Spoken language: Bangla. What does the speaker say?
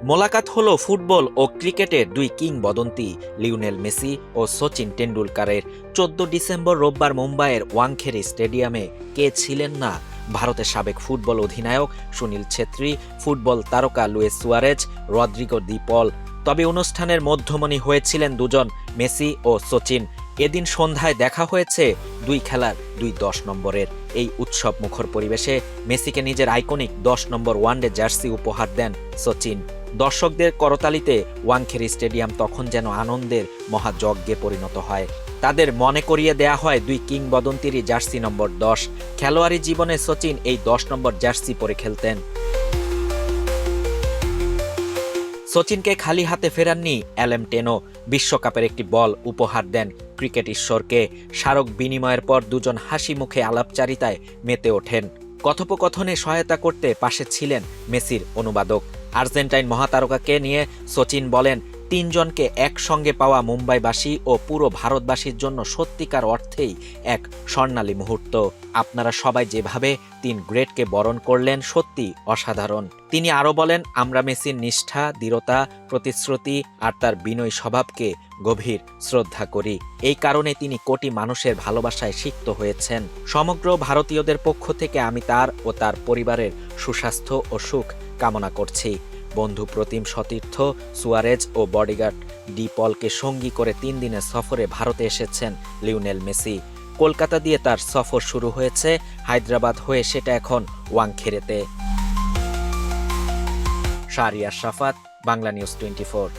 মোলাকাত হলো ফুটবল ও ক্রিকেটের দুই কিংবদন্তি লিওনেল মেসি ও সচিন টেন্ডুলকারের। 14 ডিসেম্বর রোববার মুম্বাইয়ের ওয়াংখেড়ে স্টেডিয়ামে কে ছিলেন না? ভারতের সাবেক ফুটবল অধিনায়ক সুনীল ছেত্রী, ফুটবল তারকা লুইস সুয়ারেজ, রদ্রিগো দি পল। তবে অনুষ্ঠানের মধ্যমণি হয়েছিলেন দুজন, মেসি ও সচিন। এদিন সন্ধ্যায় দেখা হয়েছে দুই খেলার দুই 10 নম্বরের। এই উৎসব মুখর পরিবেশে মেসিকে নিজের আইকনিক 10 নম্বর ওয়ানডে জার্সি উপহার দেন সচিন। দর্শকদের করতালিতে ওয়াংখেড়ে স্টেডিয়াম তখন যেন আনন্দের মহাযজ্ঞে পরিণত হয়। তাদের মনে করিয়ে দেয়া হয় দুই কিংবদন্তিরই জার্সি নম্বর 10। খেলোয়াড়ি জীবনে সচিন এই 10 নম্বর জার্সি পরে খেলতেন। সচিনকে খালি হাতে ফেরাননি অ্যালেম টেনো। বিশ্বকাপের একটি বল উপহার দেন ক্রিকেট ঈশ্বরকে। স্মারক বিনিময়ের পর দুজন হাসি মুখে আলাপচারিতায় মেতে ওঠেন। কথোপকথনে সহায়তা করতে পাশে ছিলেন মেসির অনুবাদক। আর্জেন্টাইন মহাতারকাকে নিয়ে সচিন বলেন, 3 জনকে একসঙ্গে পাওয়া মুম্বাইবাসী ও পুরো ভারতবাসীর জন্য সত্যিকার অর্থেই এক স্বর্ণালী মুহূর্ত। আপনারা সবাই যেভাবে 3 গ্রেটকে বরণ করলেন, সত্যি অসাধারণ। তিনি আরও বলেন, আমরা মেসির নিষ্ঠা, দৃঢ়তা, প্রতিশ্রুতি আর তার বিনয়ী স্বভাবকে গভীর শ্রদ্ধা করি। এই কারণে তিনি কোটি মানুষের ভালোবাসায় সিক্ত হয়েছেন। সমগ্র ভারতীয়দের পক্ষ থেকে আমি তার ও তার পরিবারের সুস্বাস্থ্য ও সুখ কামনা করছি। বন্ধু প্রতিম সতীর্থ সুয়ারেজ ও বডিগার্ড ডি পলকে সঙ্গী করে 3 দিনের সফরে ভারতে এসেছেন লিওনেল মেসি। কলকাতা দিয়ে তার সফর শুরু হয়েছে, হায়দ্রাবাদ হয়ে সেটা এখন ওয়াংখেড়েতে। শাহরিয়ার শাফাত, বাংলা নিউজ 24।